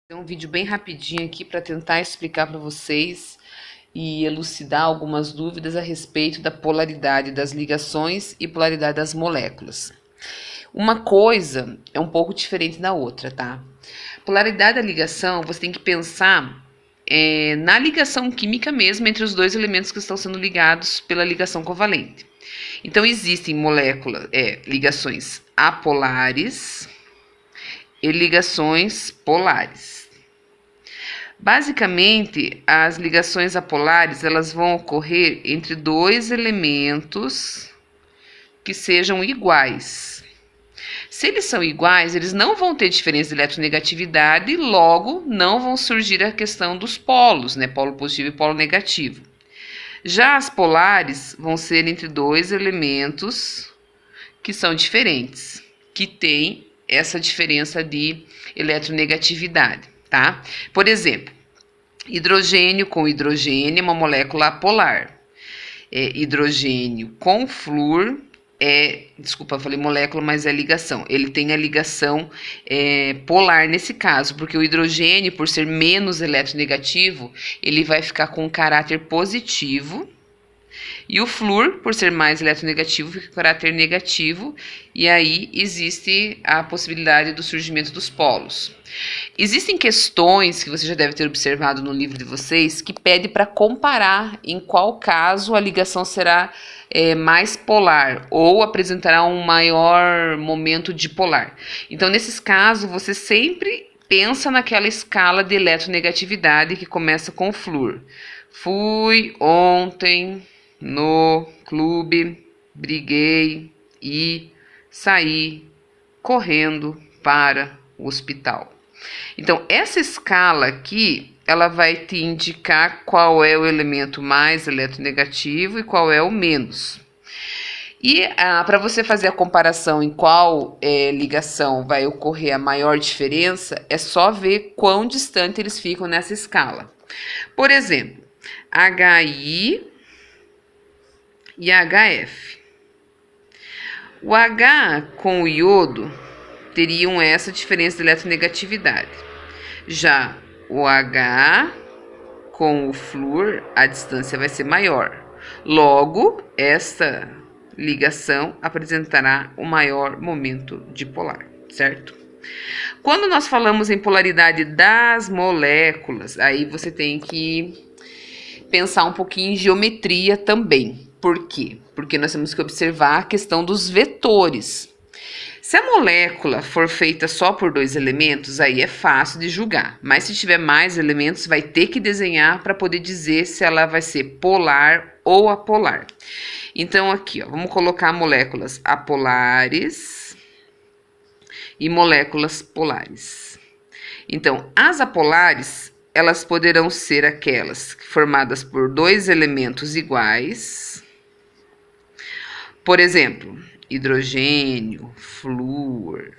Tem um vídeo bem rapidinho aqui para tentar explicar para vocês e elucidar algumas dúvidas a respeito da polaridade das ligações e polaridade das moléculas. Uma coisa é um pouco diferente da outra, tá? Polaridade da ligação, você tem que pensar na ligação química mesmo entre os dois elementos que estão sendo ligados pela ligação covalente. Então, existem ligações apolares e ligações polares. Basicamente, as ligações apolares elas vão ocorrer entre dois elementos que sejam iguais. Se eles são iguais, eles não vão ter diferença de eletronegatividade, logo não vão surgir a questão dos polos, né? Polo positivo e polo negativo. Já as polares vão ser entre dois elementos que são diferentes, que têm essa diferença de eletronegatividade, tá? Por exemplo, hidrogênio com hidrogênio é uma molécula apolar. Hidrogênio com flúor desculpa, eu falei molécula, mas é ligação. Ele tem a ligação polar nesse caso, porque o hidrogênio, por ser menos eletronegativo, ele vai ficar com um caráter positivo. E o flúor, por ser mais eletronegativo, fica com caráter negativo, e aí existe a possibilidade do surgimento dos polos. Existem questões que você já deve ter observado no livro de vocês que pede para comparar em qual caso a ligação será mais polar ou apresentará um maior momento dipolar. Então, nesses casos, você sempre pensa naquela escala de eletronegatividade que começa com o flúor. Fui ontem no clube, briguei e saí correndo para o hospital. Então, essa escala aqui, ela vai te indicar qual é o elemento mais eletronegativo e qual é o menos. E para você fazer a comparação em qual ligação vai ocorrer a maior diferença, é só ver quão distante eles ficam nessa escala. Por exemplo, HI e HF. O H com o iodo teriam essa diferença de eletronegatividade. Já o H com o flúor, a distância vai ser maior. Logo, esta ligação apresentará o maior momento dipolar, certo? Quando nós falamos em polaridade das moléculas, aí você tem que pensar um pouquinho em geometria também. Por quê? Porque nós temos que observar a questão dos vetores. Se a molécula for feita só por dois elementos, aí é fácil de julgar. Mas se tiver mais elementos, vai ter que desenhar para poder dizer se ela vai ser polar ou apolar. Então, aqui, ó, vamos colocar moléculas apolares e moléculas polares. Então, as apolares, elas poderão ser aquelas formadas por dois elementos iguais. Por exemplo, hidrogênio, flúor,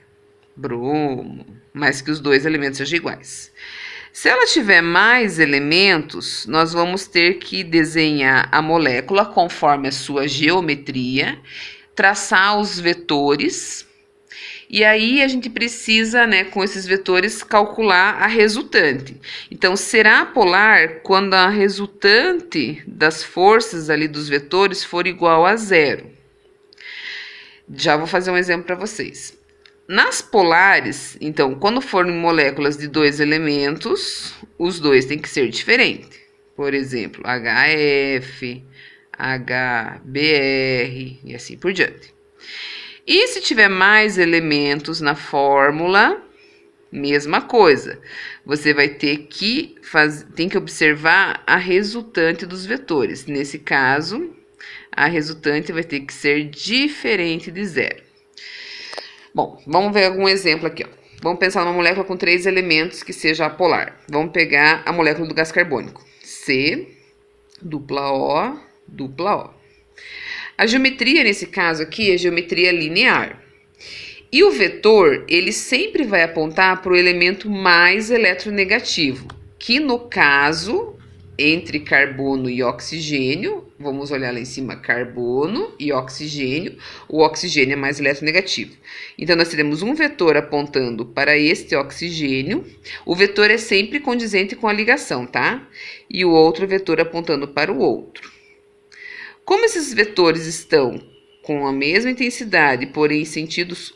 bromo, mas que os dois elementos sejam iguais. Se ela tiver mais elementos, nós vamos ter que desenhar a molécula conforme a sua geometria, traçar os vetores, e aí a gente precisa, né, com esses vetores, calcular a resultante. Então, será polar quando a resultante das forças ali dos vetores for igual a zero. Já vou fazer um exemplo para vocês. Nas polares, então, quando forem moléculas de dois elementos, os dois têm que ser diferentes. Por exemplo, HF, HBr e assim por diante. E se tiver mais elementos na fórmula, mesma coisa. Você vai ter que observar a resultante dos vetores. Nesse caso, a resultante vai ter que ser diferente de zero. Bom, vamos ver algum exemplo aqui, ó. Vamos pensar numa molécula com três elementos que seja apolar. Vamos pegar a molécula do gás carbônico. C, dupla O, dupla O. A geometria, nesse caso aqui, é geometria linear. E o vetor, ele sempre vai apontar para o elemento mais eletronegativo, que no caso, entre carbono e oxigênio, vamos olhar lá em cima, carbono e oxigênio. O oxigênio é mais eletronegativo. Então, nós teremos um vetor apontando para este oxigênio. O vetor é sempre condizente com a ligação, tá? E o outro vetor apontando para o outro. Como esses vetores estão com a mesma intensidade, porém em sentidos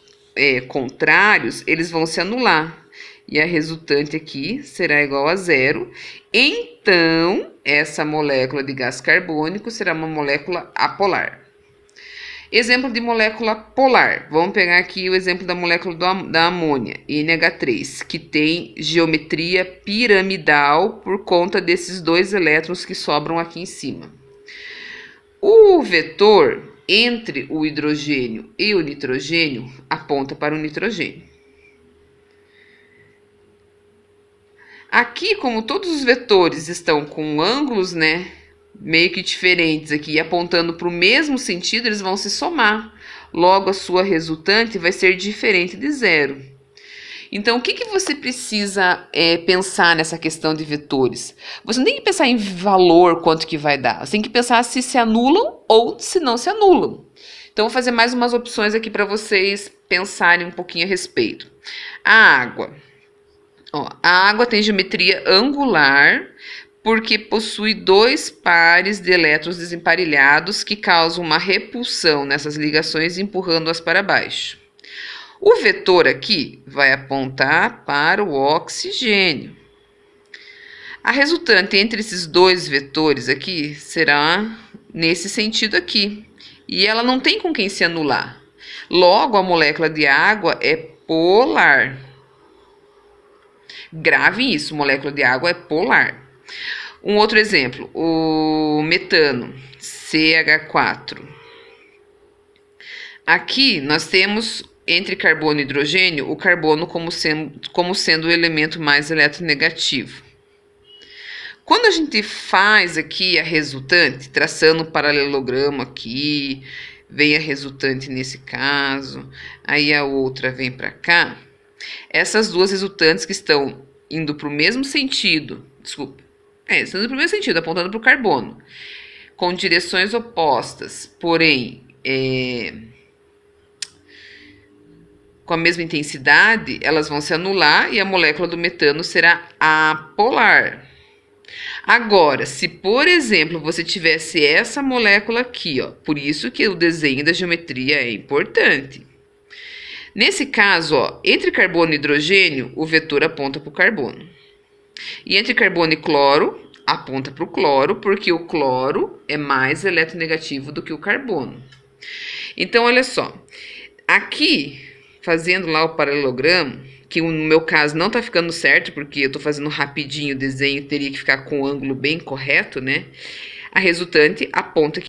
contrários, eles vão se anular. E a resultante aqui será igual a zero. Então, essa molécula de gás carbônico será uma molécula apolar. Exemplo de molécula polar. Vamos pegar aqui o exemplo da molécula da amônia, NH3, que tem geometria piramidal por conta desses dois elétrons que sobram aqui em cima. O vetor entre o hidrogênio e o nitrogênio aponta para o nitrogênio. Aqui, como todos os vetores estão com ângulos, meio que diferentes aqui, apontando para o mesmo sentido, eles vão se somar. Logo, a sua resultante vai ser diferente de zero. Então, o que você precisa pensar nessa questão de vetores? Você não tem que pensar em valor, quanto que vai dar. Você tem que pensar se anulam ou se não se anulam. Então, vou fazer mais umas opções aqui para vocês pensarem um pouquinho a respeito. A água. A água tem geometria angular porque possui dois pares de elétrons desemparelhados que causam uma repulsão nessas ligações, empurrando-as para baixo. O vetor aqui vai apontar para o oxigênio. A resultante entre esses dois vetores aqui será nesse sentido aqui. E ela não tem com quem se anular. Logo, a molécula de água é polar. Grave isso, molécula de água é polar. Um outro exemplo, o metano, CH4. Aqui nós temos entre carbono e hidrogênio o carbono como sendo o elemento mais eletronegativo. Quando a gente faz aqui a resultante, traçando um paralelogramo aqui, vem a resultante nesse caso, aí a outra vem para cá. Essas duas resultantes que estão indo para o mesmo sentido, estão indo para o mesmo sentido, apontando para o carbono, com direções opostas, porém, com a mesma intensidade, elas vão se anular e a molécula do metano será apolar. Agora, se, por exemplo, você tivesse essa molécula aqui, por isso que o desenho da geometria é importante. Nesse caso, entre carbono e hidrogênio, o vetor aponta para o carbono. E entre carbono e cloro, aponta para o cloro, porque o cloro é mais eletronegativo do que o carbono. Então, olha só. Aqui, fazendo lá o paralelogramo, que no meu caso não está ficando certo, porque eu estou fazendo rapidinho o desenho, teria que ficar com o ângulo bem correto, A resultante aponta